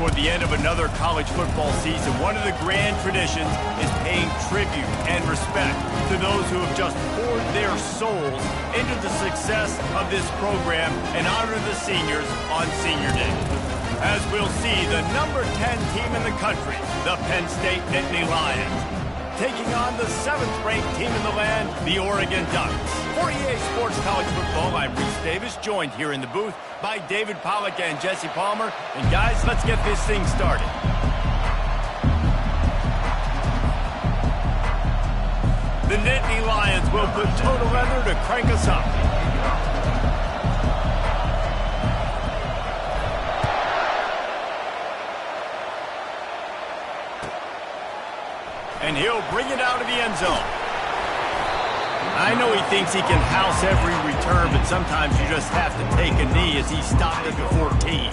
Toward the end of another college football season, one of the grand traditions is paying tribute and respect to those who have just poured their souls into the success of this program and honor the seniors on Senior Day. As we'll see, the number 10 team in the country, the Penn State Nittany Lions, taking on the 7th-ranked team in the land, the Oregon Ducks. For EA Sports College Football, I'm Reese Davis, joined here in the booth by David Pollack and Jesse Palmer. And guys, let's get this thing started. The Nittany Lions will put total leather to crank us up. And he'll bring it out of the end zone. I know he thinks he can house every return, but sometimes you just have to take a knee as he stopped at the 14.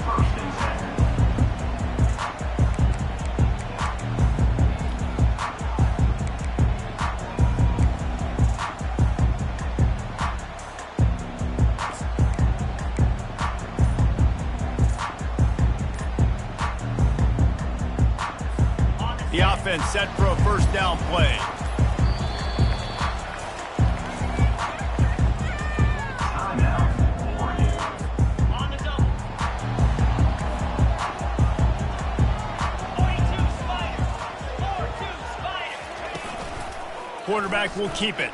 The offense set for a first down play. Quarterback will keep it.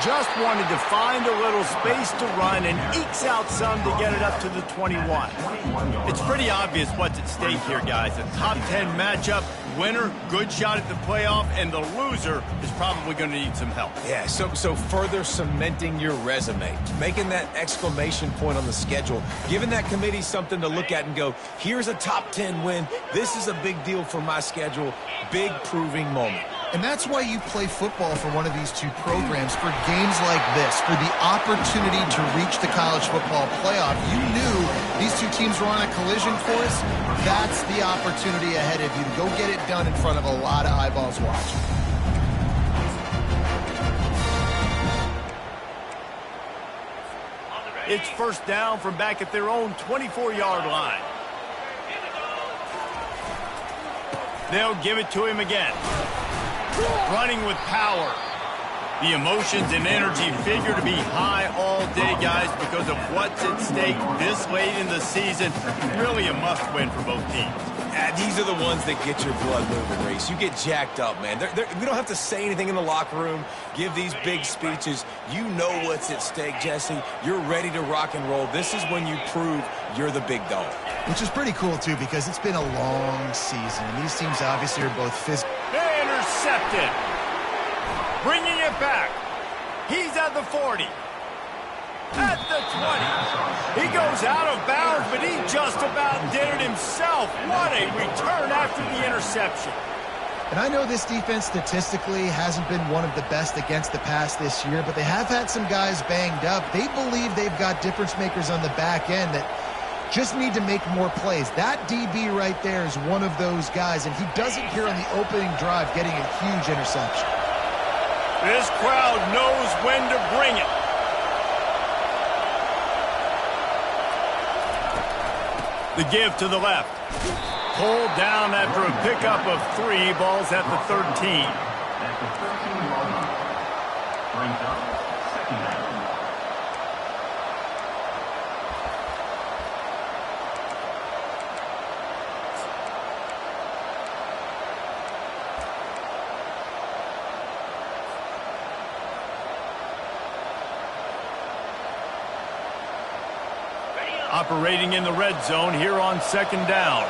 Just wanted to find a little space to run and ekes out some to get it up to the 21. It's pretty obvious what's at stake here, guys. A top 10 matchup, winner, good shot at the playoff, and the loser is probably going to need some help. Yeah, so further cementing your resume, making that exclamation point on the schedule, giving that committee something to look at and go, here's a top 10 win. This is a big deal for my schedule. Big proving moment. And that's why you play football for one of these two programs, for games like this, for the opportunity to reach the college football playoff. You knew these two teams were on a collision course. That's the opportunity ahead of you to go get it done in front of a lot of eyeballs watching. It's first down from back at their own 24-yard line. They'll give it to him again. Running with power. The emotions and energy figure to be high all day, guys, because of what's at stake this late in the season. Really a must-win for both teams. These are the ones that get your blood moving, Reese. You get jacked up, man. We don't have to say anything in the locker room, give these big speeches. You know what's at stake, Jesse. You're ready to rock and roll. This is when you prove you're the big dog. Which is pretty cool, too, because it's been a long season. And these teams obviously are both physical. Intercepted. Bringing it back. He's at the 40. At the 20. He goes out of bounds, but he just about did it himself. What a return after the interception. And I know this defense statistically hasn't been one of the best against the pass this year, but they have had some guys banged up. They believe they've got difference makers on the back end that just need to make more plays. That DB right there is one of those guys, and he does it here on the opening drive, getting a huge interception. This crowd knows when to bring it. The give to the left. Pulled down after a pickup of 3 balls at the 13. At the 13-yard line. Brings up second down. Operating in the red zone here on second down.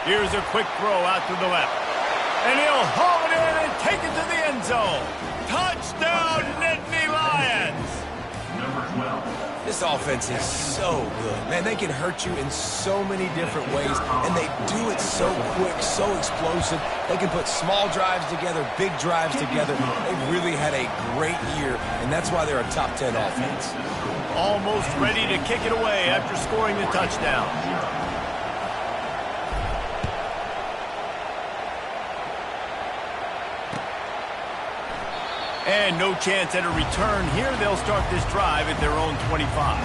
Here's a quick throw out to the left. And he'll haul it in and take it to the end zone. Touchdown, Nittany Lions! Number 12. This offense is so good. Man, they can hurt you in so many different ways, and they do it so quick, so explosive. They can put small drives together, big drives together. They've really had a great year, and that's why they're a top 10 offense. Almost ready to kick it away after scoring the touchdown. And no chance at a return here. They'll start this drive at their own 25.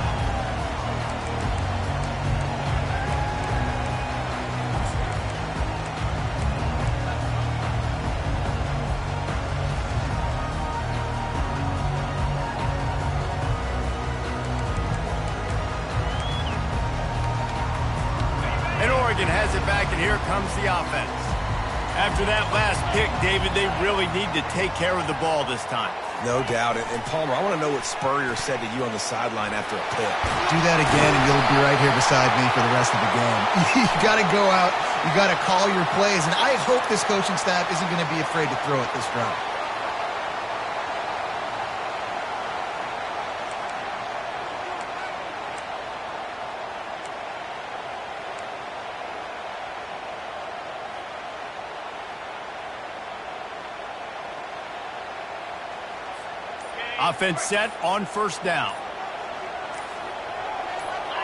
And Oregon has it back, and here comes the offense. After that last pick, David, they really need to take care of the ball this time. No doubt. And Palmer, I want to know what Spurrier said to you on the sideline after a pick. Do that again, and you'll be right here beside me for the rest of the game. You got to go out. You got to call your plays. And I hope this coaching staff isn't going to be afraid to throw it this drive. Offense set on first down.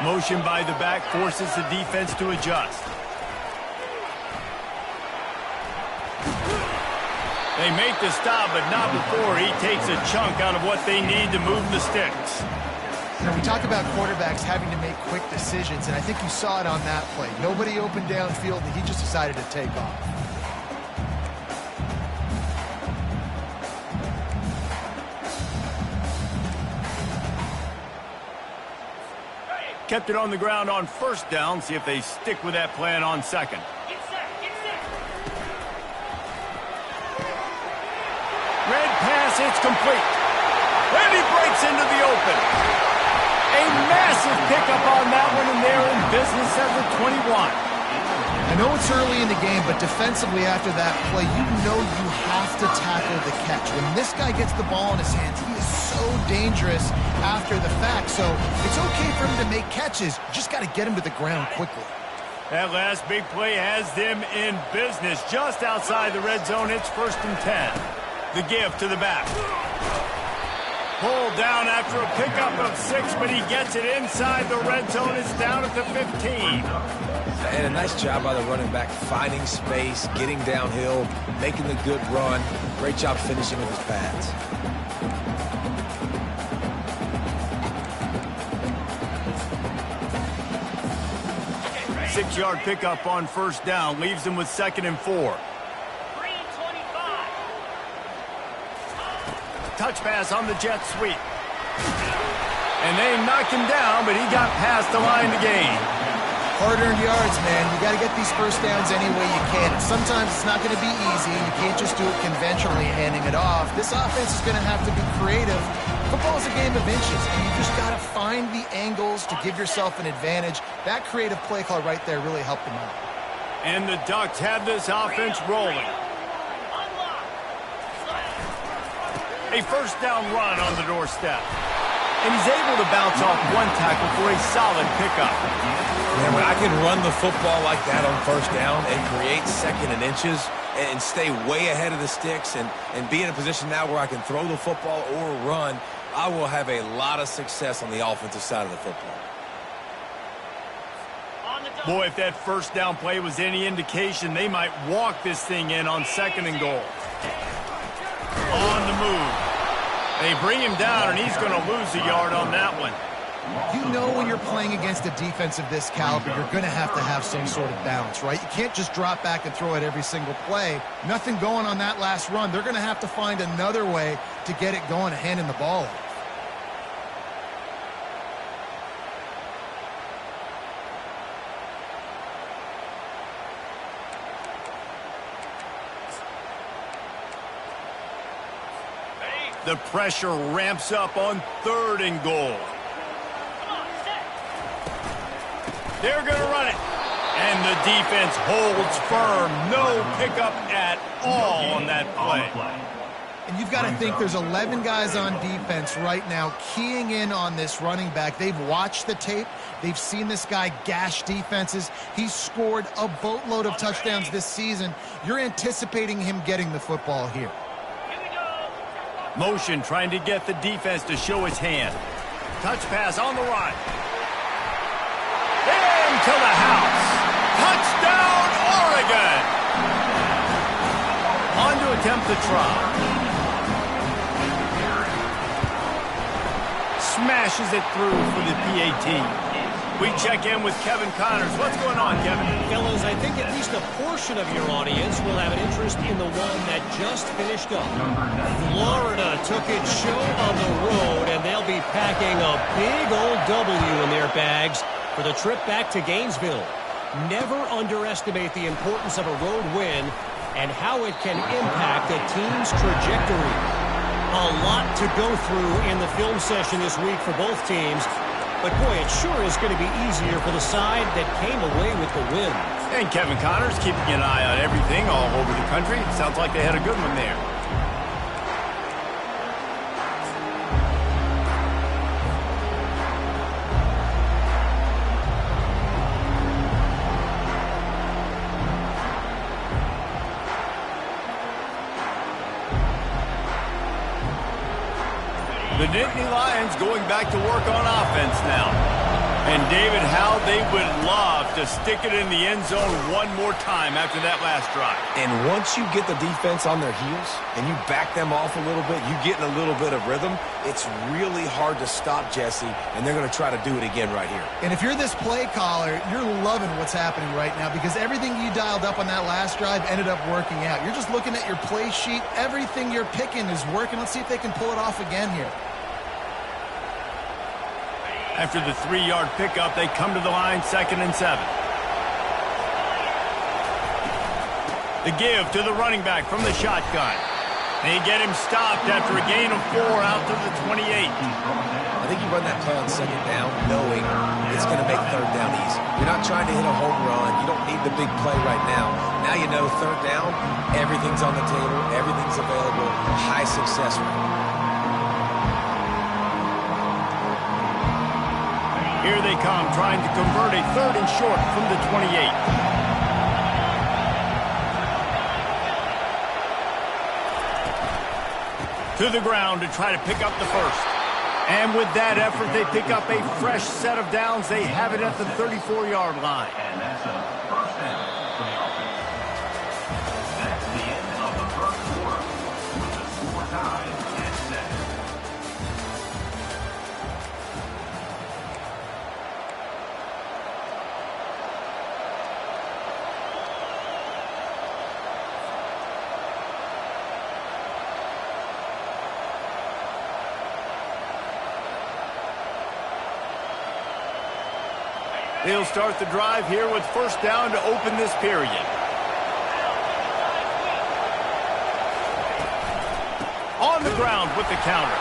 Motion by the back forces the defense to adjust. They make the stop, but not before he takes a chunk out of what they need to move the sticks. You know, we talk about quarterbacks having to make quick decisions, and I think you saw it on that play. Nobody open downfield, and he just decided to take off. Kept it on the ground on first down. See if they stick with that plan on second. Get set, get set. Red pass, it's complete. And he breaks into the open. A massive pickup on that one, and they're in business at the 21. I know it's early in the game, but defensively after that play, you know you have to tackle the catch. When this guy gets the ball in his hands, he is so dangerous after the fact. So it's okay for him to make catches. You just got to get him to the ground quickly. That last big play has them in business. Just outside the red zone, it's 1st and 10. The give to the back. Pulled down after a pickup of 6, but he gets it inside the red zone. It's down at the 15. And a nice job by the running back, finding space, getting downhill, making the good run. Great job finishing with his pads. Six-yard pickup on first down leaves them with 2nd and 4. Green 25. Touch pass on the jet sweep. And they knocked him down, but he got past the line to gain. Hard-earned yards, man. You got to get these first downs any way you can. Sometimes it's not going to be easy. You can't just do it conventionally, handing it off. This offense is going to have to be creative. Football's a game of inches, and you just got to find the angles to give yourself an advantage. That creative play call right there really helped them out. And the Ducks have this offense rolling. A first down run on the doorstep. And he's able to bounce off one tackle for a solid pickup. Man, when I can run the football like that on first down and create 2nd and inches and stay way ahead of the sticks and be in a position now where I can throw the football or run, I will have a lot of success on the offensive side of the football. Boy, if that first down play was any indication, they might walk this thing in on 2nd and goal. On the move. They bring him down, and he's going to lose a yard on that one. You know when you're playing against a defense of this caliber, you're going to have some sort of balance, right? You can't just drop back and throw it every single play. Nothing going on that last run. They're going to have to find another way to get it going and handing the ball off. The pressure ramps up on 3rd and goal. They're going to run it. And the defense holds firm. No pickup at all on that play. And you've got to think there's 11 guys on defense right now keying in on this running back. They've watched the tape. They've seen this guy gash defenses. He's scored a boatload of touchdowns this season. You're anticipating him getting the football here. Motion trying to get the defense to show his hand. Touch pass on the run. Into the house. Touchdown, Oregon. On to attempt the try. smashes it through for the PAT. We check in with Kevin Connors. What's going on, Kevin? Fellas, I think at least a portion of your audience will have an interest in the one that just finished up. Florida took its show on the road, and they'll be packing a big old W in their bags for the trip back to Gainesville. Never underestimate the importance of a road win and how it can impact a team's trajectory. A lot to go through in the film session this week for both teams. But, boy, it sure is going to be easier for the side that came away with the win. And Kevin Connors keeping an eye on everything all over the country. Sounds like they had a good one there. The Nittany Lions going back to work on offense now. And David, how they would love to stick it in the end zone one more time after that last drive. And once you get the defense on their heels and you back them off a little bit, you get in a little bit of rhythm, it's really hard to stop Jesse, and they're going to try to do it again right here. And if you're this play caller, you're loving what's happening right now because everything you dialed up on that last drive ended up working out. You're just looking at your play sheet. Everything you're picking is working. Let's see if they can pull it off again here. After the 3-yard pickup, they come to the line, 2nd and 7. The give to the running back from the shotgun. They get him stopped after a gain of 4 out to the 28. I think you run that play on 2nd down knowing it's going to make 3rd down easy. You're not trying to hit a home run. You don't need the big play right now. Now you know 3rd down, everything's on the table, everything's available, high success rate. Here they come, trying to convert a 3rd and short from the 28. To the ground to try to pick up the first. And with that effort, they pick up a fresh set of downs. They have it at the 34-yard line. And that's a first down for the offense. That's the end of the first quarter with the score tied at 7. They'll start the drive here with first down to open this period. On the ground with the counter.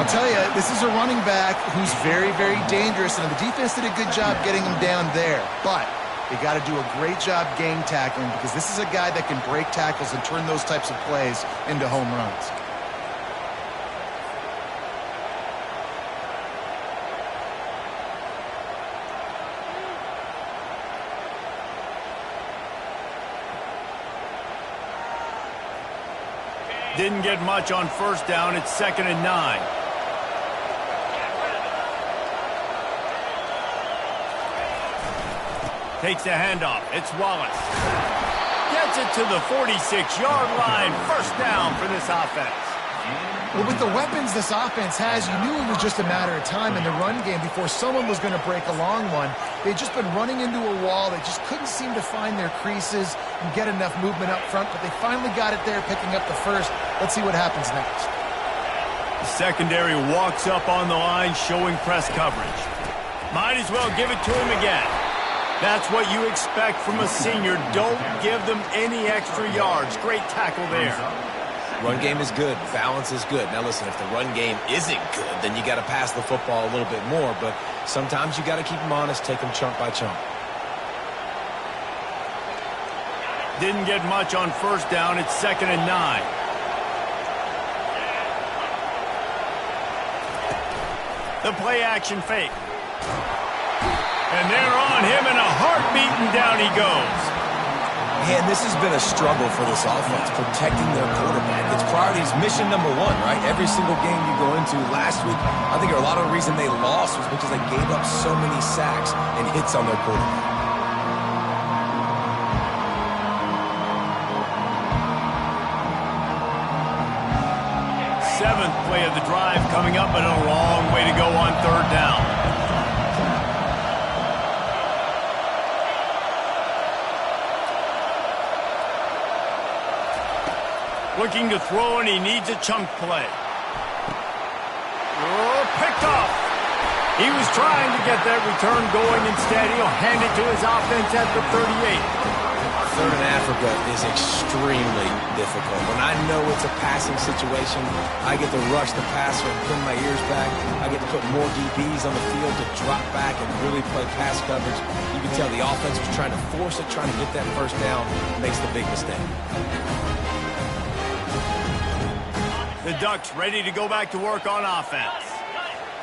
I'll tell you, this is a running back who's very, very dangerous, and the defense did a good job getting him down there. But they got to do a great job game tackling because this is a guy that can break tackles and turn those types of plays into home runs. Didn't get much on first down. It's 2nd and 9. Takes the handoff. It's Wallace. Gets it to the 46-yard line. First down for this offense. Well, with the weapons this offense has, you knew it was just a matter of time in the run game before someone was going to break a long one. They'd just been running into a wall. They just couldn't seem to find their creases and get enough movement up front, but they finally got it there, picking up the first. Let's see what happens next. The secondary walks up on the line, showing press coverage. Might as well give it to him again. That's what you expect from a senior. Don't give them any extra yards. Great tackle there. Run game is good. Balance is good. Now, listen, if the run game isn't good, then you got to pass the football a little bit more. But sometimes you got to keep them honest, take them chunk by chunk. Didn't get much on first down. It's 2nd and 9. The play action fake. And they're on him in a heartbeat, and down he goes. Man, this has been a struggle for this offense, protecting their quarterback. It's priorities, mission number 1, right? Every single game you go into. Last week, I think a lot of the reason they lost was because they gave up so many sacks and hits on their quarterback. play of the drive coming up, but a long way to go on third down. Looking to throw, and he needs a chunk play. Oh, picked off. He was trying to get that return going. Instead, he'll hand it to his offense at the 38. Third in Africa is extremely difficult. When I know it's a passing situation, I get to rush the passer and pin my ears back. I get to put more DBs on the field to drop back and really play pass coverage. You can tell the offense was trying to force it, trying to get that first down, makes the big mistake. The Ducks ready to go back to work on offense.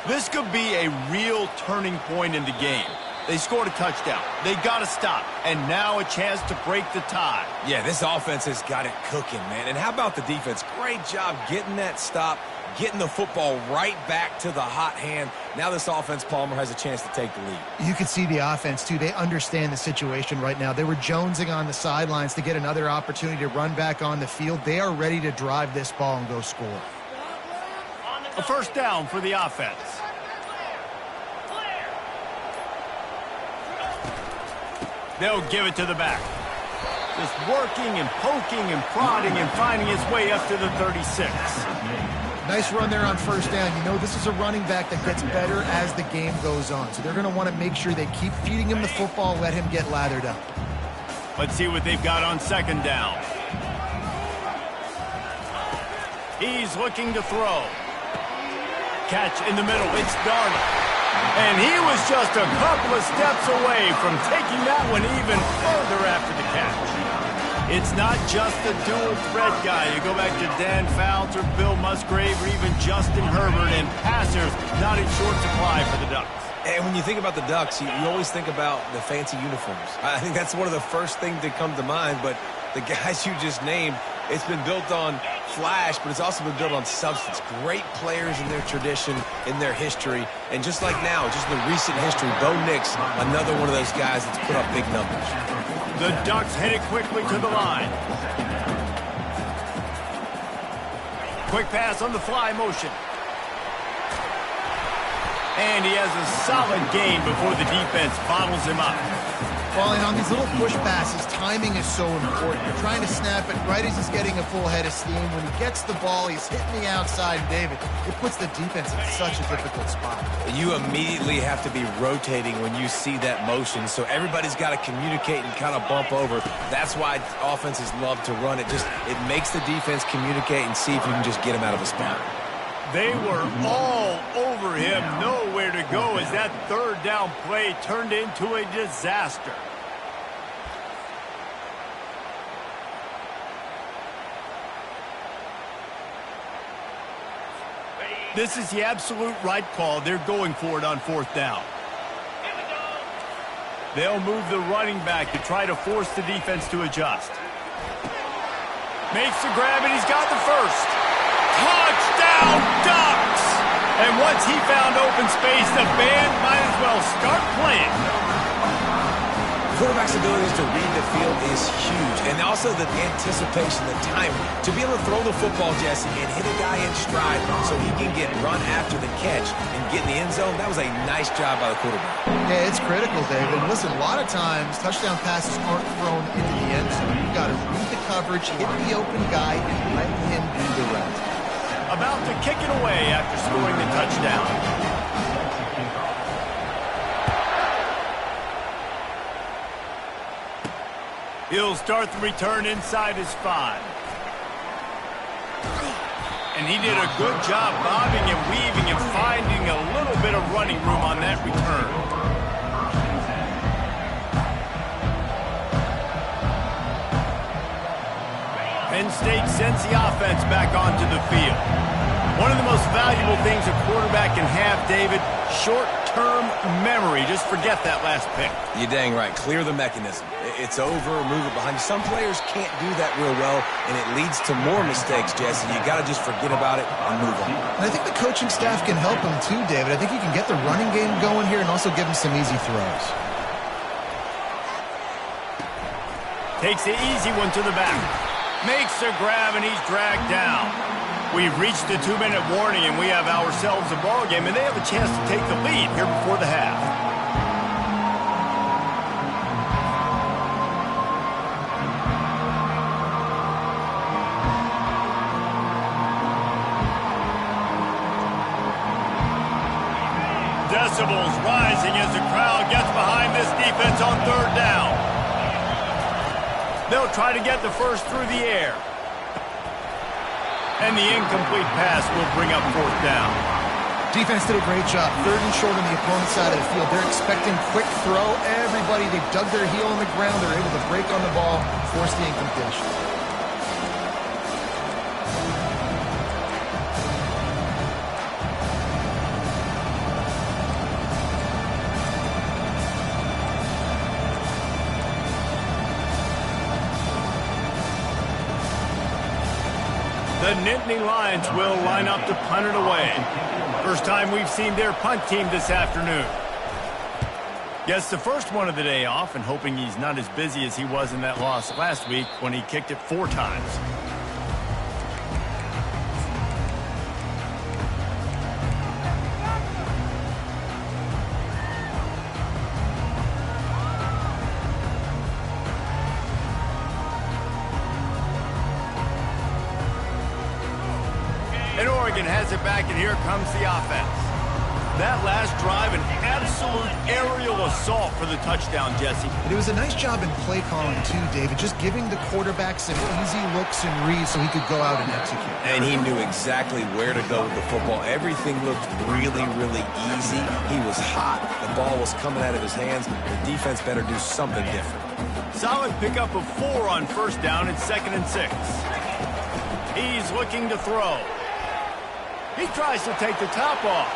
This could be a real turning point in the game. They scored a touchdown. They got to stop. And now a chance to break the tie. Yeah, this offense has got it cooking, man. And how about the defense? Great job getting that stop, getting the football right back to the hot hand. Now this offense, Palmer, has a chance to take the lead. You can see the offense, too. They understand the situation right now. They were jonesing on the sidelines to get another opportunity to run back on the field. They are ready to drive this ball and go score. A first down for the offense. They'll give it to the back. Just working and poking and prodding and finding his way up to the 36. Nice run there on first down. You know, this is a running back that gets better as the game goes on. So they're going to want to make sure they keep feeding him the football, let him get lathered up. Let's see what they've got on second down. He's looking to throw. Catch in the middle. It's Darnold. And he was just a couple of steps away from taking that one even further after the catch. It's not just a dual threat guy. You go back to Dan Fouts or Bill Musgrave or even Justin Herbert, and passers not in short supply for the Ducks. And when you think about the Ducks, you always think about the fancy uniforms. I think that's one of the first things that come to mind, but the guys you just named, it's been built on flash, but it's also been built on substance. Great players in their tradition, in their history, and just like now, just in the recent history, Bo Nix, another one of those guys that's put up big numbers. The Ducks headed quickly to the line. Quick pass on the fly motion. And he has a solid gain before the defense bottles him up. Well, and on these little push passes, timing is so important. You're trying to snap it right as he's getting a full head of steam. When he gets the ball, he's hitting the outside, David. It puts the defense in such a difficult spot. You immediately have to be rotating when you see that motion, so everybody's got to communicate and kind of bump over. That's why offenses love to run it. It makes the defense communicate and see if you can just get him out of a spot. They were all over him, nowhere to go as that third down play turned into a disaster. This is the absolute right call. They're going for it on fourth down. They'll move the running back to try to force the defense to adjust. Makes the grab, and he's got the first. Touchdown, Ducks! And once he found open space, the band might as well start playing. Quarterback's abilities to read the field is huge, and also the anticipation, the timing. To be able to throw the football, Jesse, and hit a guy in stride so he can get run after the catch and get in the end zone, that was a nice job by the quarterback. Yeah, it's critical, David. Listen, a lot of times touchdown passes aren't thrown into the end zone. You've got to read the coverage, hit the open guy, and let him do the rest. About to kick it away after scoring the touchdown. He'll start the return inside his 5. And he did a good job bobbing and weaving and finding a little bit of running room on that return. Penn State sends the offense back onto the field. One of the most valuable things a quarterback can have, David, short-term memory. Just forget that last pick. You're dang right. Clear the mechanism. It's over, move it behind you. Some players can't do that real well, and it leads to more mistakes, Jesse. You got to just forget about it and move on. And I think the coaching staff can help him too, David. I think you can get the running game going here and also give him some easy throws. Takes the easy one to the back. Makes the grab, and he's dragged down. We've reached the 2-minute warning, and we have ourselves a ball game, and they have a chance to take the lead here before the half. Decibels rising as the crowd gets behind this defense on 3rd down. They'll try to get the first through the air. And the incomplete pass will bring up 4th down. Defense did a great job. 3rd and short on the opponent's side of the field. They're expecting quick throw. Everybody, they dug their heel on the ground. They're able to break on the ball, force the incompletion. The Nittany Lions will line up to punt it away. First time we've seen their punt team this afternoon. Gets the first one of the day off and hoping he's not as busy as he was in that loss last week when he kicked it 4 times. And Oregon has it back, and here comes the offense. That last drive, an absolute aerial assault for the touchdown, Jesse. And it was a nice job in play calling, too, David, just giving the quarterback some easy looks and reads so he could go out and execute. And he knew exactly where to go with the football. Everything looked really, really easy. He was hot. The ball was coming out of his hands. The defense better do something different. Solid pickup of 4 on 1st down and 2nd and 6. He's looking to throw. He tries to take the top off.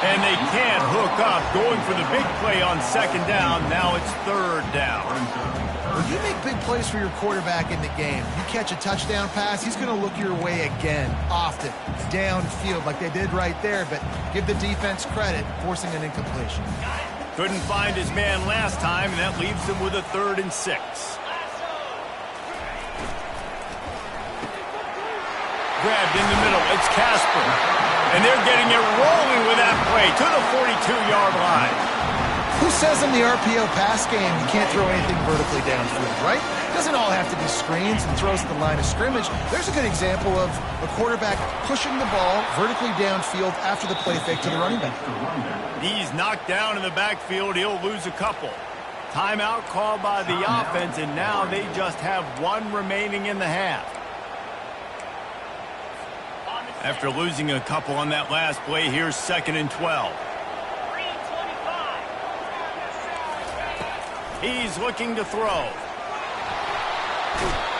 And they can't hook up, going for the big play on 2nd down. Now it's 3rd down. When you make big plays for your quarterback in the game, you catch a touchdown pass, he's going to look your way again, often, downfield like they did right there, but give the defense credit, forcing an incompletion. Couldn't find his man last time, and that leaves him with a 3rd and 6. Grabbed in the middle, it's Casper. And they're getting it rolling with that play to the 42-yard line. Who says in the RPO pass game you can't throw anything vertically downfield, right? It doesn't all have to be screens and throws at the line of scrimmage. There's a good example of a quarterback pushing the ball vertically downfield after the play fake to the running back. He's knocked down in the backfield. He'll lose a couple. Timeout called by the offense, and now they just have 1 remaining in the half. After losing a couple on that last play, here's 2nd and 12. He's looking to throw.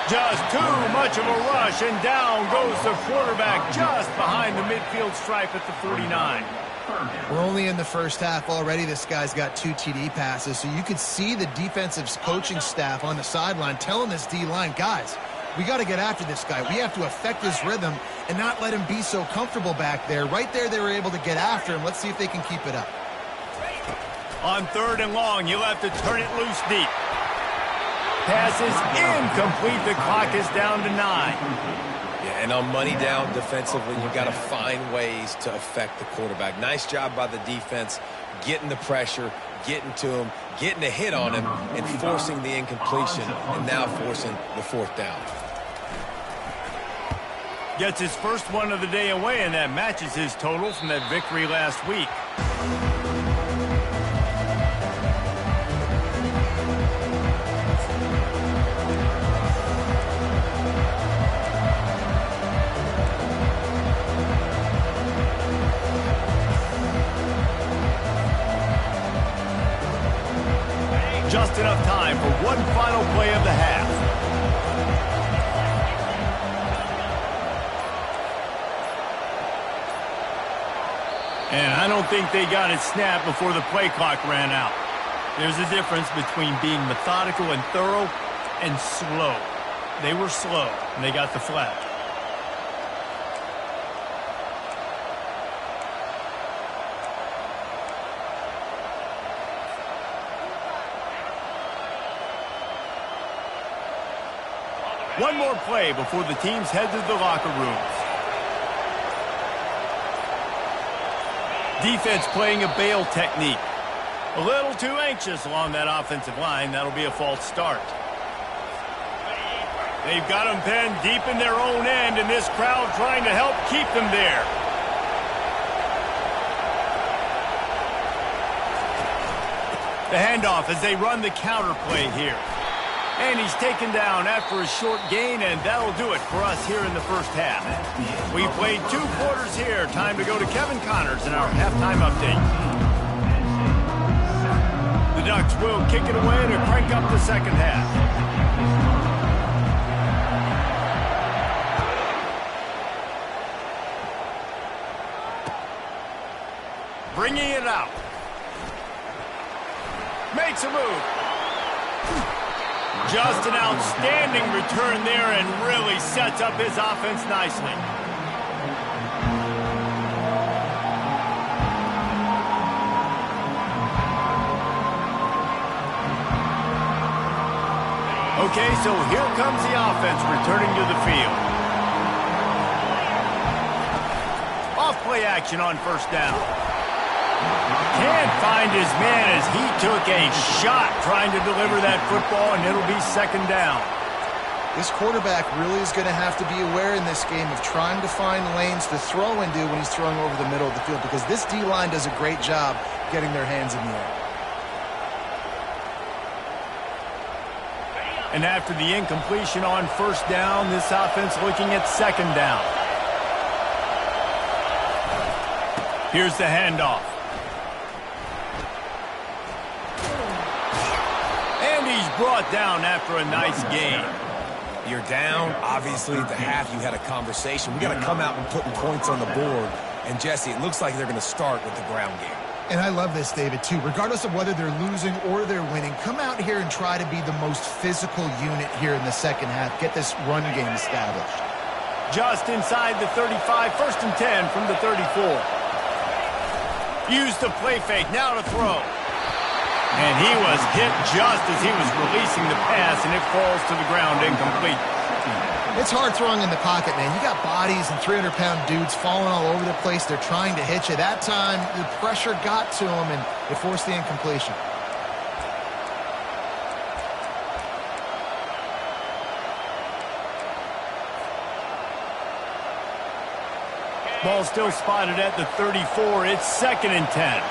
Just too much of a rush, and down goes the quarterback just behind the midfield stripe at the 49. We're only in the first half already. This guy's got 2 TD passes, so you could see the defensive coaching staff on the sideline telling this D-line, guys, we got to get after this guy. We have to affect his rhythm and not let him be so comfortable back there. Right there, they were able to get after him. Let's see if they can keep it up. On 3rd and long, you'll have to turn it loose deep. Pass is incomplete. The clock is down to 9. Yeah, and on money down defensively, you've got to find ways to affect the quarterback. Nice job by the defense, getting the pressure, getting to him, getting a hit on him, and forcing the incompletion, and now forcing the 4th down. Gets his first one of the day away, and that matches his total from that victory last week. Just enough time for one final play of the half. And I don't think they got it snapped before the play clock ran out. There's a difference between being methodical and thorough and slow. They were slow, and they got the flag. One more play before the teams head to the locker rooms. Defense playing a bail technique. A little too anxious along that offensive line. That'll be a false start. They've got them pinned deep in their own end, and this crowd trying to help keep them there. The handoff as they run the counter play here. And he's taken down after a short gain, and that'll do it for us here in the first half. We've played 2 quarters here. Time to go to Kevin Connors in our halftime update. The Ducks will kick it away to crank up the second half. Bringing it out. Makes a move. Just an outstanding return there and really sets up his offense nicely. Okay, so here comes the offense returning to the field. Off-play action on first down. Can't find his man as he took a shot trying to deliver that football, and it'll be second down. This quarterback really is going to have to be aware in this game of trying to find lanes to throw into when he's throwing over the middle of the field, because this D-line does a great job getting their hands in the air. And after the incompletion on first down, this offense looking at second down. Here's the handoff. Brought down after a nice game. You're down. Obviously, at the half, you had a conversation. We got to come out and putting points on the board. And, Jesse, it looks like they're going to start with the ground game. And I love this, David, too. Regardless of whether they're losing or they're winning, come out here and try to be the most physical unit here in the second half. Get this run game established. Just inside the 35, 1st and 10 from the 34. Use the play fake, now to throw. And he was hit just as he was releasing the pass, and it falls to the ground incomplete. It's hard throwing in the pocket, man. You got bodies and 300-pound dudes falling all over the place. They're trying to hit you. That time, the pressure got to him, and it forced the incompletion. Ball still spotted at the 34. It's 2nd and 10.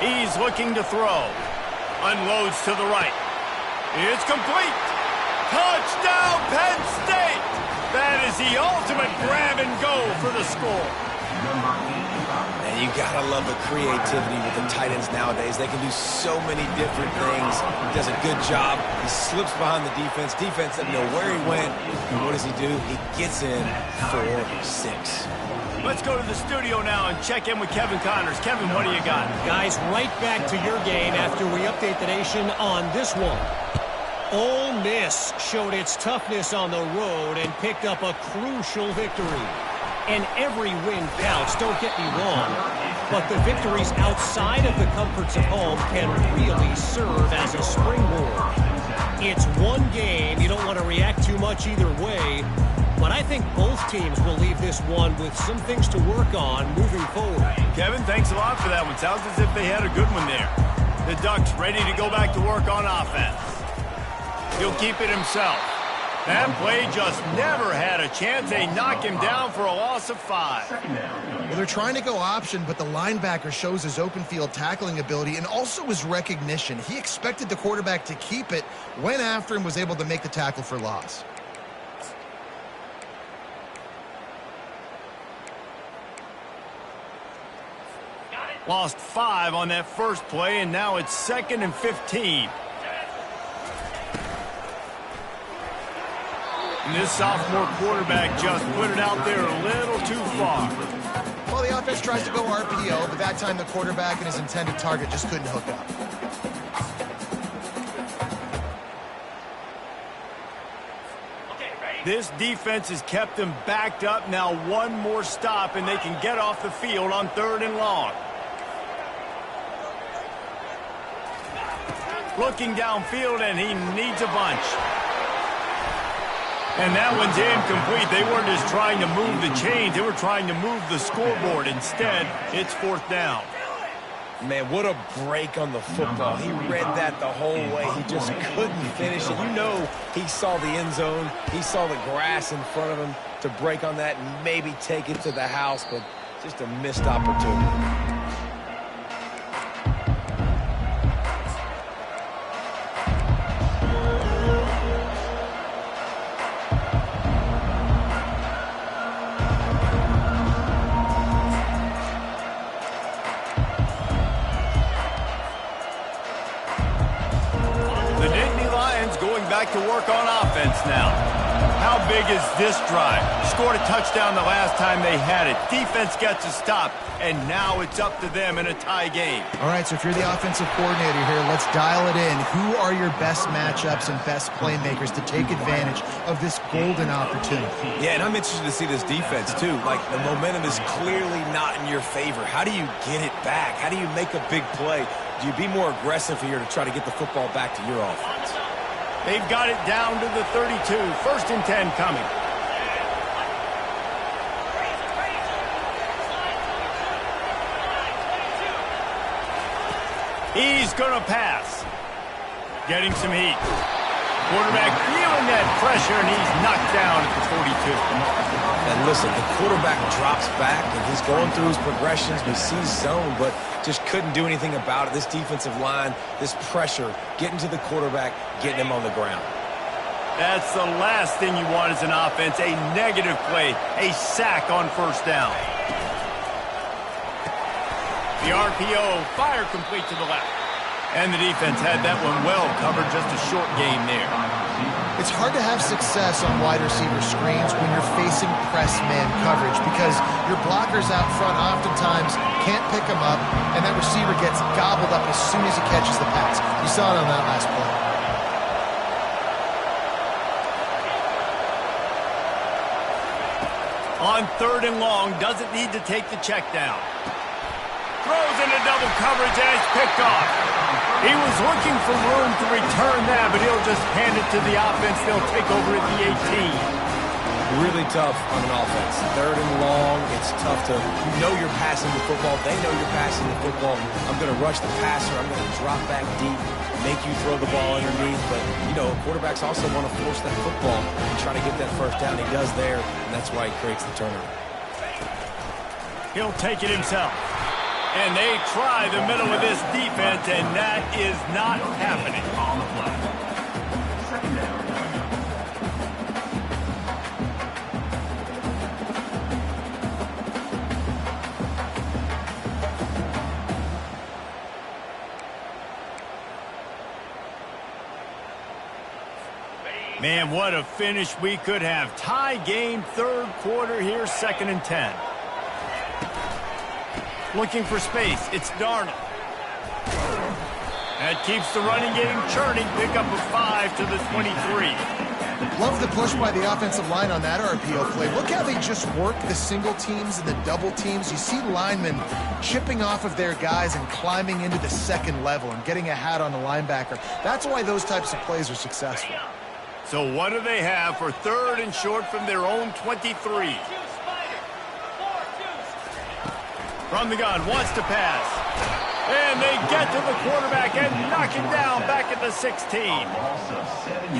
He's looking to throw. Unloads to the right. It's complete. Touchdown, Penn State! That is the ultimate grab and go for the score. And you gotta love the creativity with the tight ends nowadays. They can do so many different things. He does a good job. He slips behind the defense. Defense doesn't know where he went. And what does he do? He gets in for 6. Let's go to the studio now and check in with Kevin Connors. Kevin, what do you got? Guys, right back to your game after we update the nation on this one. Ole Miss showed its toughness on the road and picked up a crucial victory. And every win counts, don't get me wrong. But the victories outside of the comforts of home can really serve as a springboard. It's one game. You don't want to react too much either way. But I think both teams will leave this one with some things to work on moving forward. Kevin, thanks a lot for that one. Sounds as if they had a good one there. The Ducks ready to go back to work on offense. He'll keep it himself. That play just never had a chance. They knock him down for a loss of 5. Well, they're trying to go option, but the linebacker shows his open field tackling ability and also his recognition. He expected the quarterback to keep it, went after him, was able to make the tackle for loss. Lost 5 on that first play, and now it's 2nd and 15. And this sophomore quarterback just put it out there a little too far. Well, the offense tries to go RPO, but that time the quarterback and his intended target just couldn't hook up. This defense has kept them backed up. Now one more stop, and they can get off the field on 3rd and long. Looking downfield, and he needs a bunch. And that one's incomplete. They weren't just trying to move the chains. They were trying to move the scoreboard. Instead, it's 4th down. Man, what a break on the football. He read that the whole way. He just couldn't finish it. You know he saw the end zone. He saw the grass in front of him to break on that and maybe take it to the house, but just a missed opportunity. To work on offense now. How big is this drive? Scored a touchdown the last time they had it. Defense gets a stop, and now it's up to them in a tie game. All right, so if you're the offensive coordinator here, let's dial it in. Who are your best matchups and best playmakers to take advantage of this golden opportunity? Yeah, and I'm interested to see this defense, too. Like, the momentum is clearly not in your favor. How do you get it back? How do you make a big play? Do you be more aggressive here to try to get the football back to your offense? They've got it down to the 32. 1st and 10 coming. He's going to pass. Getting some heat. Quarterback feeling that pressure, and he's knocked down at the 42. And listen, the quarterback drops back, and he's going through his progressions. We see zone, but just couldn't do anything about it. This defensive line, this pressure, getting to the quarterback, getting him on the ground. That's the last thing you want as an offense, a negative play, a sack on 1st down. The RPO, fire complete to the left. And the defense had that one well covered, just a short game there. It's hard to have success on wide receiver screens when you're facing press man coverage because your blockers out front oftentimes can't pick them up, and that receiver gets gobbled up as soon as he catches the pass. You saw it on that last play. On 3rd and long, doesn't need to take the check down. Throws into double coverage, and it's picked off. He was looking for room to return that, but he'll just hand it to the offense. They'll take over at the 18. Really tough on an offense. 3rd and long, it's tough to, you know you're passing the football. They know you're passing the football. I'm going to rush the passer. I'm going to drop back deep, make you throw the ball underneath. But, you know, quarterbacks also want to force that football and try to get that 1st down. He does there, and that's why he creates the turnover. He'll take it himself. And they try the middle of this defense, and that is not happening. On the play. 2nd down. Man, what a finish we could have. Tie game, 3rd quarter here, 2nd and 10. Looking for space. It's Darnold. That keeps the running game churning. Pick up a 5 to the 23. Love the push by the offensive line on that RPO play. Look how they just work the single teams and the double teams. You see linemen chipping off of their guys and climbing into the 2nd level and getting a hat on the linebacker. That's why those types of plays are successful. So what do they have for 3rd and short from their own 23? From the gun, wants to pass. And they get to the quarterback and knock him down back at the 16.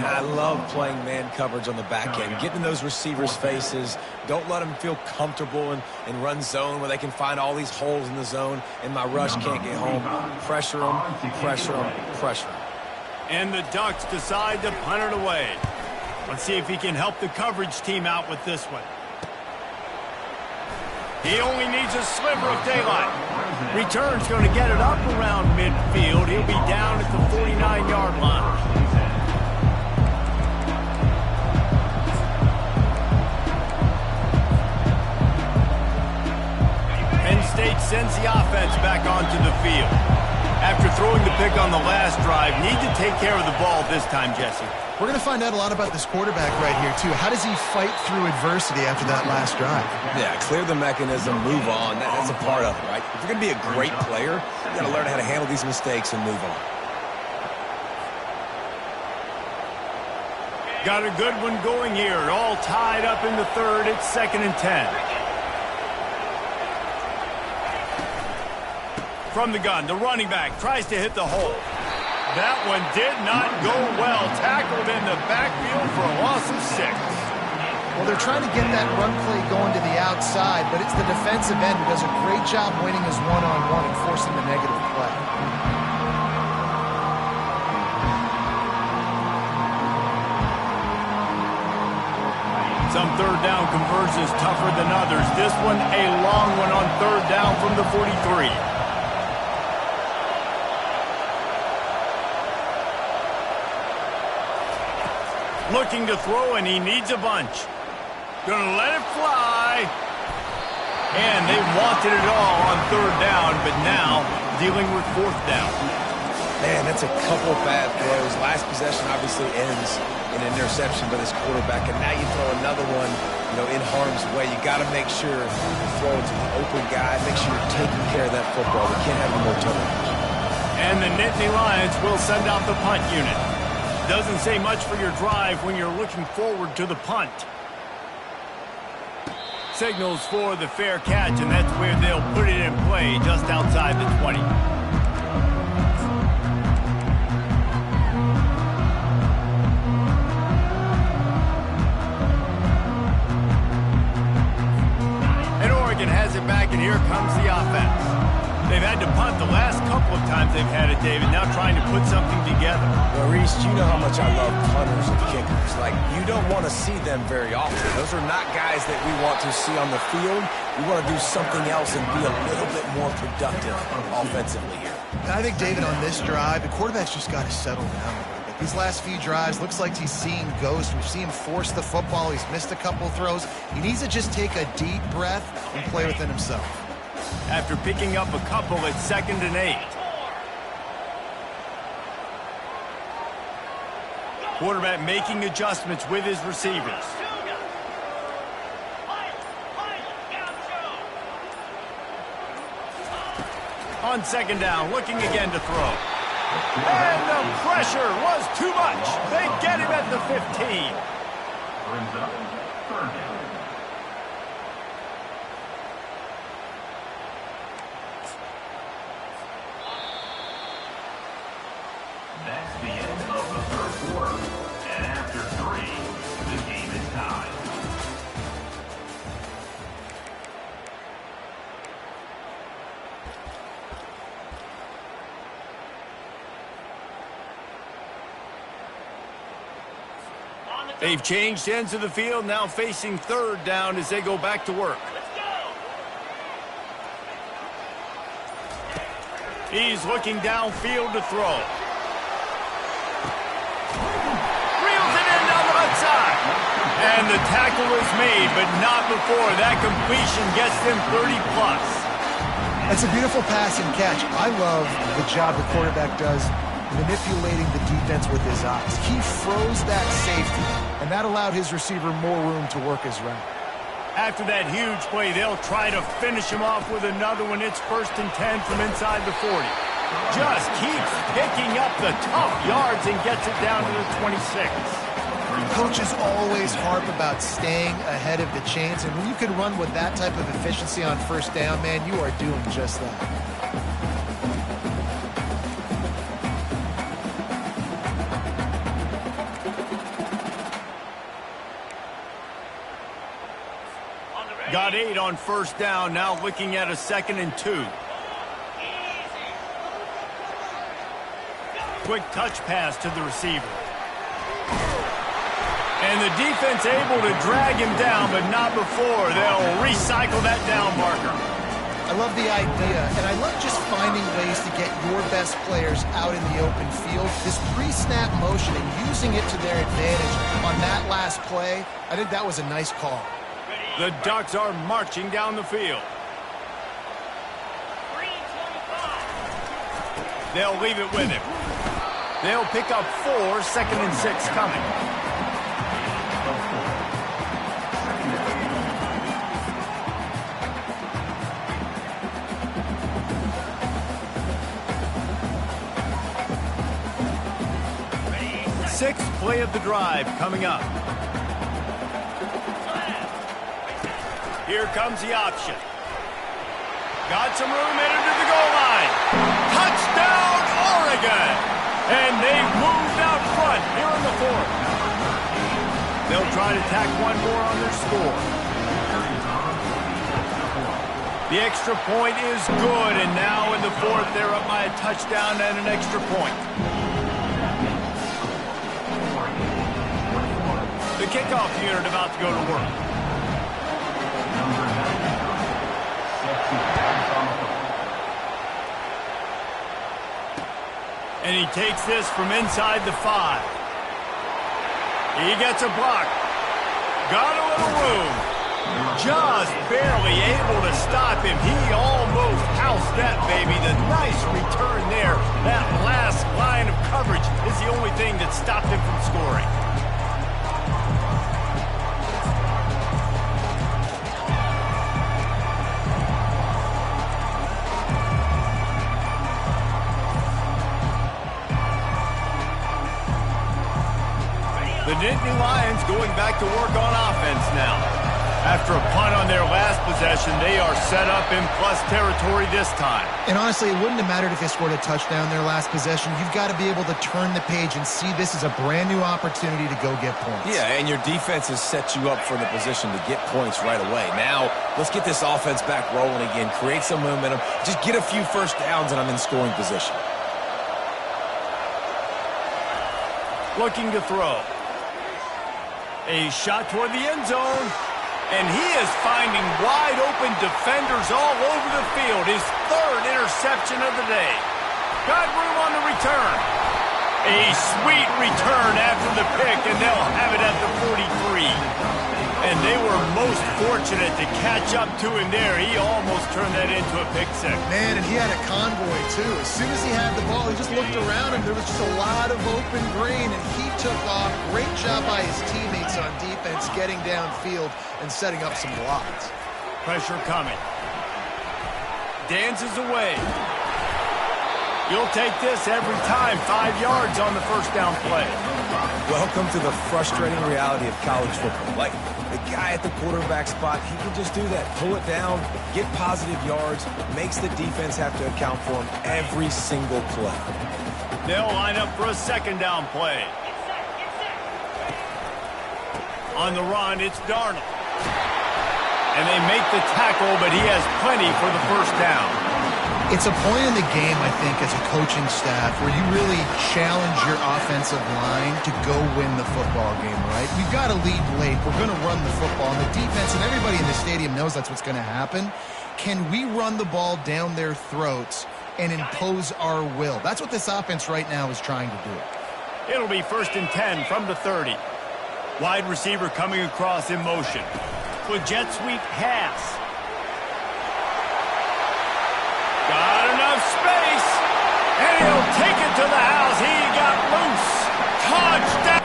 I love playing man coverage on the back end, getting in those receivers' faces. Don't let them feel comfortable and run zone where they can find all these holes in the zone and my rush can't get home. Pressure them, pressure them, pressure them. And the Ducks decide to punt it away. Let's see if he can help the coverage team out with this one. He only needs a sliver of daylight. Return's going to get it up around midfield. He'll be down at the 49-yard line. Penn State sends the offense back onto the field. After throwing the pick on the last drive, need to take care of the ball this time, Jesse. We're going to find out a lot about this quarterback right here, too. How does he fight through adversity after that last drive? Yeah, clear the mechanism, move on. That's a part of it, right? If you're going to be a great player, you got to learn how to handle these mistakes and move on. Got a good one going here. All tied up in the third. It's 2nd and 10. From the gun, the running back tries to hit the hole. That one did not go well. Tackled in the backfield for a loss of 6. Well, they're trying to get that run play going to the outside, but it's the defensive end who does a great job winning his one-on-one and forcing the negative play. Some third down conversions tougher than others. This one a long one on 3rd down from the 43. Looking to throw, and he needs a bunch. Gonna let it fly. And they wanted it all on 3rd down, but now dealing with 4th down. Man, that's a couple bad throws. Last possession obviously ends in an interception by this quarterback, and now you throw another one, in harm's way. You got to make sure you throw it to the open guy. Make sure you're taking care of that football. We can't have any more turnovers. And the Nittany Lions will send out the punt unit. Doesn't say much for your drive when you're looking forward to the punt. Signals for the fair catch, and that's where they'll put it in play, just outside the 20. And Oregon has it back, and here comes the offense. They've had to punt the last couple of times they've had it, David, now trying to put something together. Well, Reese, you know how much I love punters and kickers. Like, you don't want to see them very often. Those are not guys that we want to see on the field. We want to do something else and be a little bit more productive offensively here. I think, David, on this drive, the quarterback's just got to settle down a little bit. These last few drives, looks like he's seeing ghosts. We've seen him force the football. He's missed a couple throws. He needs to just take a deep breath and play within himself. After picking up a couple, it's 2nd and 8. Quarterback making adjustments with his receivers. On 2nd down, looking again to throw. And the pressure was too much. They get him at the 15. Brings up 3rd down. That's the end of the 3rd quarter. And after 3, the game is tied. They've changed ends of the field, now facing 3rd down as they go back to work. He's looking downfield to throw. Reels it in down the left side. And the tackle is made, but not before. That completion gets them 30+. That's a beautiful pass and catch. I love the job the quarterback does manipulating the defense with his eyes. He froze that safety, and that allowed his receiver more room to work his route. After that huge play, they'll try to finish him off with another one. It's 1st and 10 from inside the 40. Just keeps picking up the tough yards and gets it down to the 26. Coaches always harp about staying ahead of the chains, and when you can run with that type of efficiency on 1st down, man, you are doing just that. Got 8 on 1st down, now looking at a 2nd and 2. Quick touch pass to the receiver. And the defense able to drag him down, but not before. They'll recycle that down marker. I love the idea, and I love just finding ways to get your best players out in the open field. This pre-snap motion and using it to their advantage on that last play, I think that was a nice call. The Ducks are marching down the field. They'll leave it with him. They'll pick up 4, 2nd and 6 coming. Sixth play of the drive coming up. Here comes the option. Got some room headed to the goal line. Touchdown, Oregon! And they've moved out front here in the fourth. They'll try to tack one more on their score. The extra point is good, and now in the fourth, they're up by a touchdown and an extra point. The kickoff unit about to go to work. And he takes this from inside the 5. He gets a block. Got a little room. Just barely able to stop him. He almost housed that baby. The nice return there. That last line of coverage is the only thing that stopped him from scoring. The Nittany Lions going back to work on offense now. After a punt on their last possession, they are set up in plus territory this time. And honestly, it wouldn't have mattered if they scored a touchdown their last possession. You've got to be able to turn the page and see this as a brand new opportunity to go get points. Yeah, and your defense has set you up for the position to get points right away. Now, let's get this offense back rolling again, create some momentum, just get a few first downs, and I'm in scoring position. Looking to throw. A shot toward the end zone. And he is finding wide-open defenders all over the field. His third interception of the day. Got room on the return. A sweet return after the pick, and they'll have it at the 43. And they were most fortunate to catch up to him there. He almost turned that into a pick six. Man, and he had a convoy, too. As soon as he had the ball, he just looked around him. There was just a lot of open green, and he took off. Great job by his teammates on defense, getting downfield and setting up some blocks. Pressure coming. Dances away. You'll take this every time. 5 yards on the first down play. Welcome to the frustrating reality of college football. Like, the guy at the quarterback spot, he can just do that. Pull it down, get positive yards, makes the defense have to account for him every single play. They'll line up for a second down play. On the run, it's Darnold. And they make the tackle, but he has plenty for the first down. It's a point in the game, I think, as a coaching staff where you really challenge your offensive line to go win the football game, right? We've got to lead late. We're going to run the football. And the defense and everybody in the stadium knows that's what's going to happen. Can we run the ball down their throats and impose our will? That's what this offense right now is trying to do. It'll be 1st and 10 from the 30. Wide receiver coming across in motion. With jet sweep pass. Got enough space, and he'll take it to the house. He got loose. Touchdown.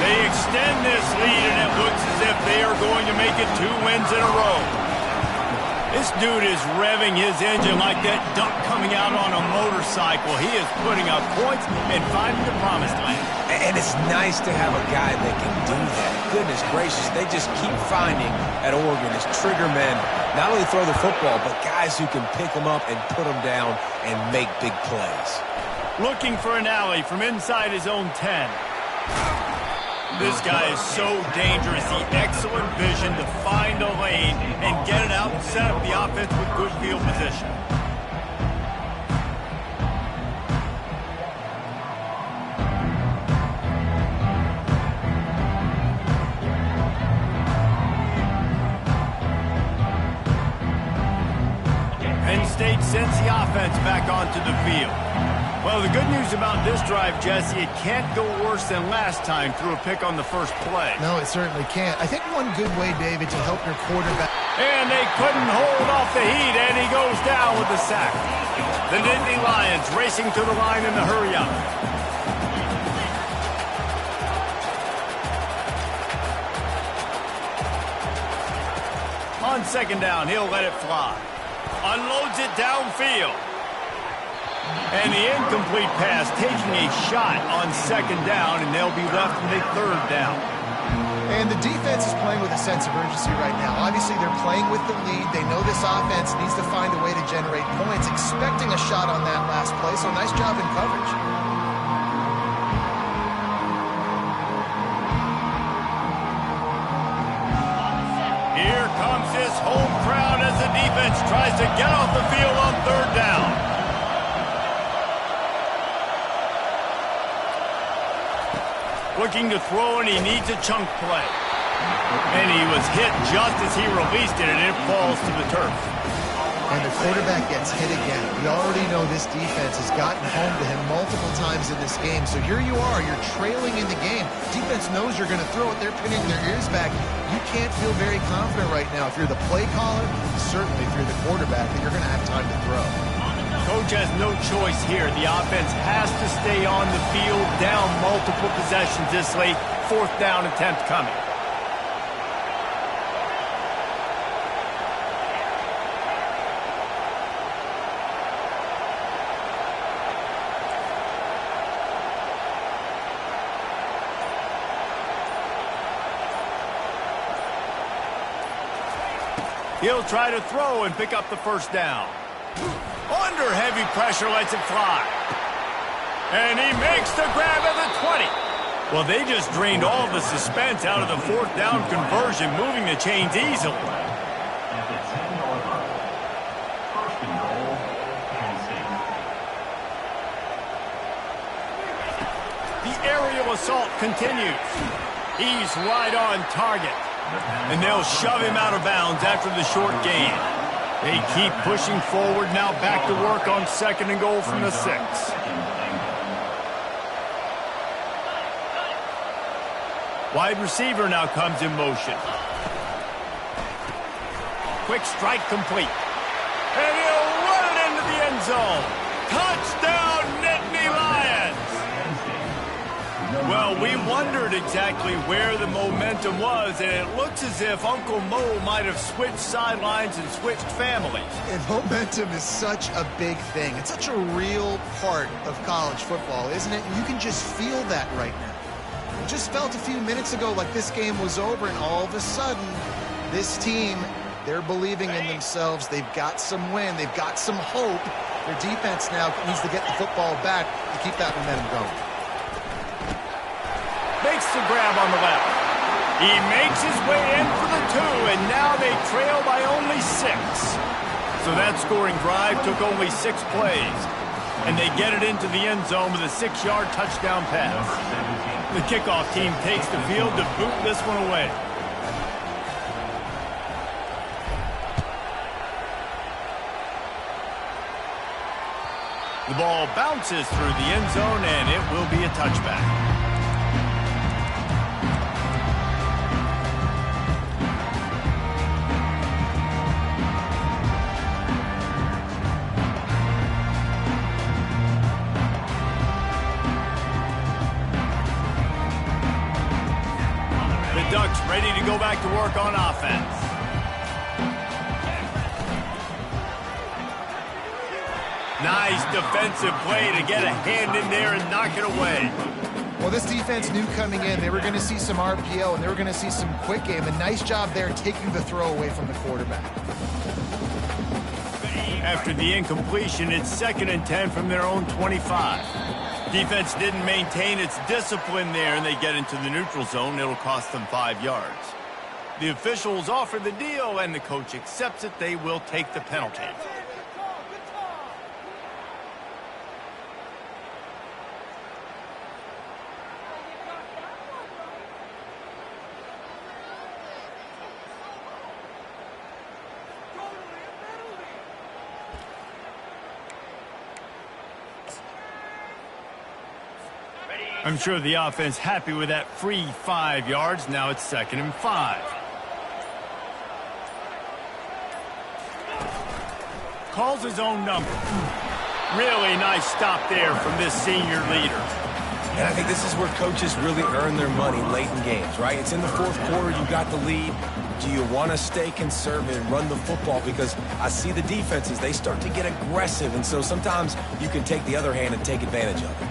They extend this lead, and it looks as if they are going to make it 2 wins in a row. This dude is revving his engine like that duck coming out on a motorcycle. He is putting up points and finding the promised land. And it's nice to have a guy that can do that. Goodness gracious, they just keep finding at Oregon as trigger men, not only throw the football, but guys who can pick them up and put them down and make big plays. Looking for an alley from inside his own 10. This guy is so dangerous. The excellent vision to find a lane and get it out and set up the offense with good field position. Penn State sends the offense back onto the field. Well, the good news about this drive, Jesse, it can't go worse than last time through a pick on the first play. No, it certainly can't. I think one good way, David, to help your quarterback And they couldn't hold off the heat, and he goes down with the sack. The Nittany Lions racing to the line in the hurry-up. On second down, he'll let it fly. Unloads it downfield. And the incomplete pass taking a shot on second down, and they'll be left with a third down. And the defense is playing with a sense of urgency right now. Obviously, they're playing with the lead. They know this offense needs to find a way to generate points, expecting a shot on that last play, so nice job in coverage. Here comes his home crowd as the defense tries to get off the field on third down. Looking to throw, and he needs a chunk play. And he was hit just as he released it, and it falls to the turf. And the quarterback gets hit again. We already know this defense has gotten home to him multiple times in this game. So here you are, you're trailing in the game. Defense knows you're going to throw it. They're pinning their ears back. You can't feel very confident right now. If you're the play caller, certainly if you're the quarterback, that you're going to have time to throw. Coach has no choice here. The offense has to stay on the field, down multiple possessions this late. Fourth down attempt coming. He'll try to throw and pick up the first down. Under heavy pressure, lets it fly. And he makes the grab at the 20. Well, they just drained all the suspense out of the fourth down conversion, moving the chains easily. At the 10-yard line. First and goal, Kansas City. The aerial assault continues. He's right on target. And they'll shove him out of bounds after the short gain. They keep pushing forward, now back to work on second and goal from the 6. Wide receiver now comes in motion. Quick strike complete. And he'll run it into the end zone. Touchdown, Nittany Lions! Well, we wondered exactly where the momentum was, and it looks as if Uncle Mo might have switched sidelines and switched families. And momentum is such a big thing. It's such a real part of college football, isn't it? And you can just feel that right now. It just felt a few minutes ago like this game was over, and all of a sudden, this team, they're believing in themselves. They've got some wind. They've got some hope. Their defense now needs to get the football back to keep that momentum going. Makes the grab on the left. He makes his way in for the 2, and now they trail by only 6. So that scoring drive took only 6 plays. And they get it into the end zone with a 6-yard touchdown pass. The kickoff team takes the field to boot this one away. The ball bounces through the end zone, and it will be a touchback. Ducks ready to go back to work on offense. Nice defensive play to get a hand in there and knock it away. Well, this defense knew coming in they were going to see some RPO and they were going to see some quick game. A nice job there taking the throw away from the quarterback. After the incompletion, it's 2nd and 10 from their own 25. Defense didn't maintain its discipline there, and they get into the neutral zone. It'll cost them 5 yards. The officials offer the deal, and the coach accepts it. They will take the penalty. I'm sure the offense happy with that free 5 yards. Now it's 2nd and 5. calls his own number. Really nice stop there from this senior leader. And I think this is where coaches really earn their money late in games, right? It's in the fourth quarter. You got the lead. Do you want to stay conservative and run the football? Because I see the defenses, they start to get aggressive. And so sometimes you can take the other hand and take advantage of it.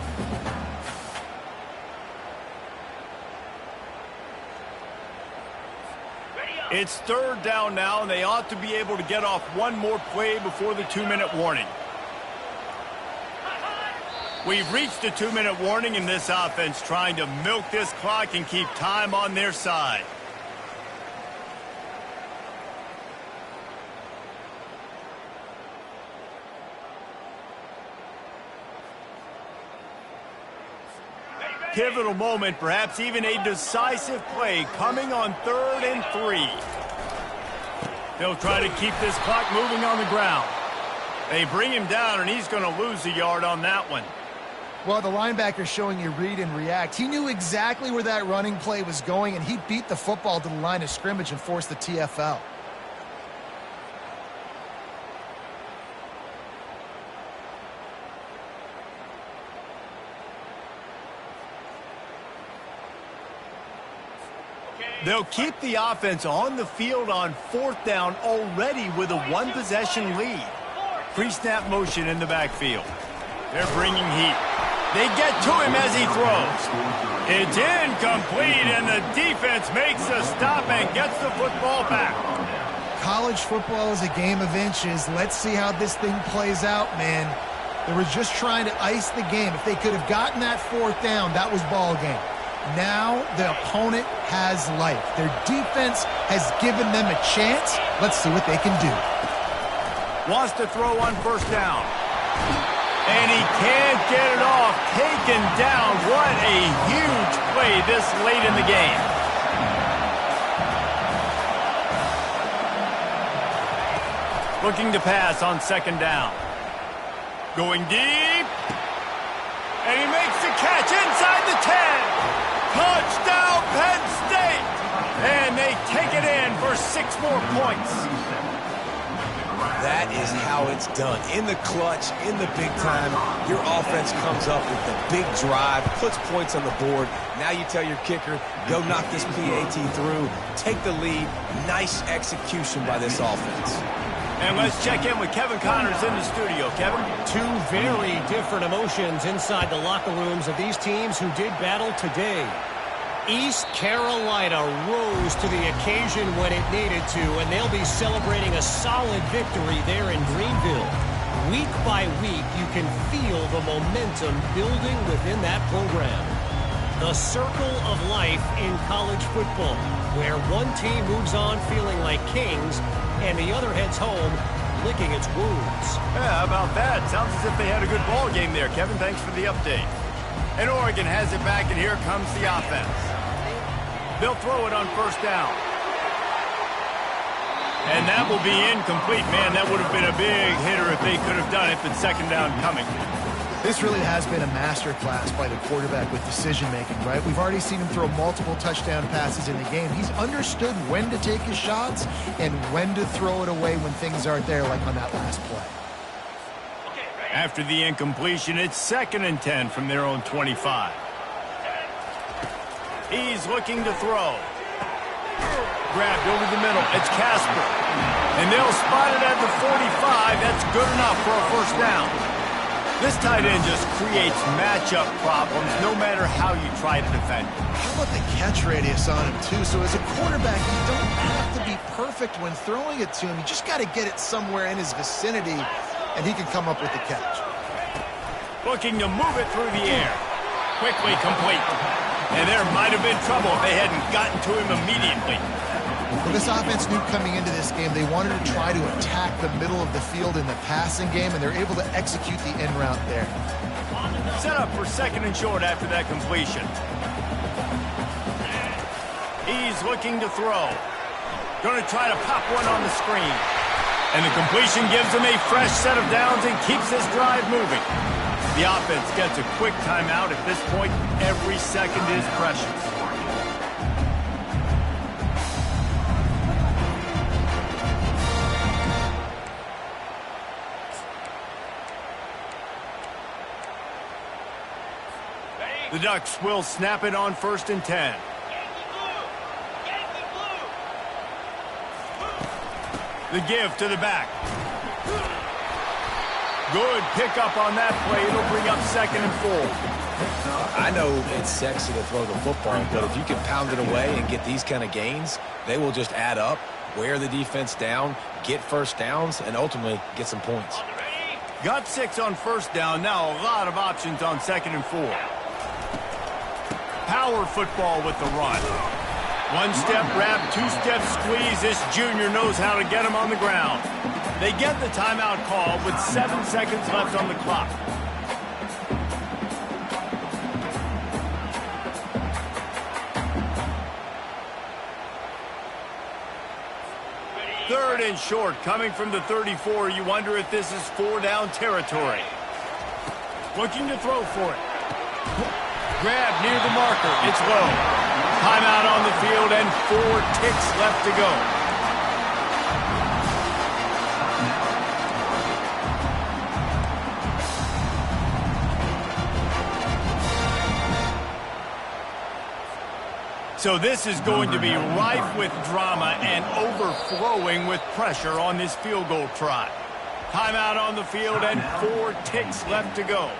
It's third down now, and they ought to be able to get off one more play before the 2-minute warning. We've reached the 2-minute warning, and this offense trying to milk this clock and keep time on their side. Pivotal moment, perhaps even a decisive play coming on 3rd and 3. They'll try to keep this clock moving on the ground. They bring him down, and he's going to lose a yard on that one. Well, the linebacker's showing you read and react. He knew exactly where that running play was going, and he beat the football to the line of scrimmage and forced the TFL. They'll keep the offense on the field on 4th down already with a one-possession lead. Pre-snap motion in the backfield. They're bringing heat. They get to him as he throws. It's incomplete, and the defense makes a stop and gets the football back. College football is a game of inches. Let's see how this thing plays out, man. They were just trying to ice the game. If they could have gotten that 4th down, that was ball game. Now the opponent has life. Their defense has given them a chance. Let's see what they can do. Wants to throw on 1st down. And he can't get it off. Taken down. What a huge play this late in the game. Looking to pass on 2nd down. Going deep. And he makes the catch inside the 10. Touchdown, Penn State! And they take it in for 6 more points. That is how it's done. In the clutch, in the big time, your offense comes up with the big drive, puts points on the board. Now you tell your kicker, go knock this PAT through, take the lead. Nice execution by this offense. And let's check in with Kevin Connors in the studio. Kevin? 2 very different emotions inside the locker rooms of these teams who did battle today. East Carolina rose to the occasion when it needed to, and they'll be celebrating a solid victory there in Greenville. Week by week, you can feel the momentum building within that program. The circle of life in college football, where one team moves on feeling like kings, and the other heads home licking its wounds. Yeah, how about that? Sounds as if they had a good ball game there. Kevin, thanks for the update. And Oregon has it back, and here comes the offense. They'll throw it on 1st down. And that will be incomplete. Man, that would have been a big hitter if they could have done it, but 2nd down coming. This really has been a masterclass by the quarterback with decision-making, right? We've already seen him throw multiple touchdown passes in the game. He's understood when to take his shots and when to throw it away when things aren't there, like on that last play. After the incompletion, it's 2nd and 10 from their own 25. He's looking to throw. Grabbed over the middle. It's Casper. And they'll spot it at the 45. That's good enough for a 1st down. This tight end just creates matchup problems no matter how you try to defend it. How about the catch radius on him, too? So as a quarterback, you don't have to be perfect when throwing it to him. You just got to get it somewhere in his vicinity, and he can come up with the catch. Looking to move it through the air. Quickly complete. And there might have been trouble if they hadn't gotten to him immediately. Well, this offense knew coming into this game they wanted to try to attack the middle of the field in the passing game, and they're able to execute the end route there. Set up for 2nd and short after that completion. He's looking to throw. Going to try to pop one on the screen. And the completion gives him a fresh set of downs and keeps this drive moving. The offense gets a quick timeout. At this point, every second is precious. The Ducks will snap it on 1st and 10. The give to the back. Good pickup on that play. It'll bring up 2nd and 4. I know it's sexy to throw the football, but if you can pound it away and get these kind of gains, they will just add up, wear the defense down, get first downs, and ultimately get some points. Got 6 on 1st down. Now a lot of options on 2nd and 4. Power football with the run. 1-step wrap, 2-step squeeze. This junior knows how to get him on the ground. They get the timeout call with 7 seconds left on the clock. Third and short, coming from the 34. You wonder if this is 4-down territory. Looking to throw for it. Grab near the marker. It's low. Timeout on the field and 4 ticks left to go. So this is going to be rife with drama and overflowing with pressure on this field goal try. Timeout on the field and 4 ticks left to go.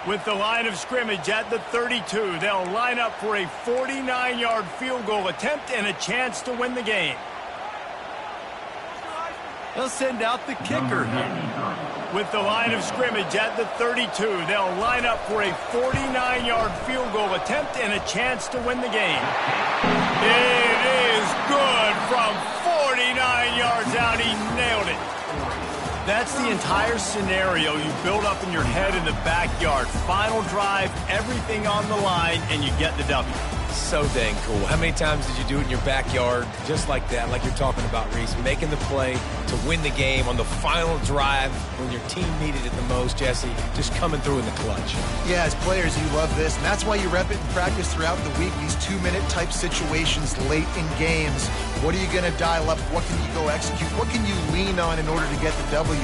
With the line of scrimmage at the 32, they'll line up for a 49-yard field goal attempt and a chance to win the game. They'll send out the kicker here. With the line of scrimmage at the 32, they'll line up for a 49-yard field goal attempt and a chance to win the game. It is good from 49 yards out. He nailed it. That's the entire scenario you build up in your head in the backyard. Final drive, everything on the line, and you get the W. So dang cool. How many times did you do it in your backyard just like that, like you're talking about, Reese? Making the play to win the game on the final drive when your team needed it the most, Jesse. Just coming through in the clutch. Yeah, as players, you love this, and that's why you rep it in practice throughout the week, these 2-minute type situations late in games. What are you going to dial up? What can you go execute? What can you lean on in order to get the W?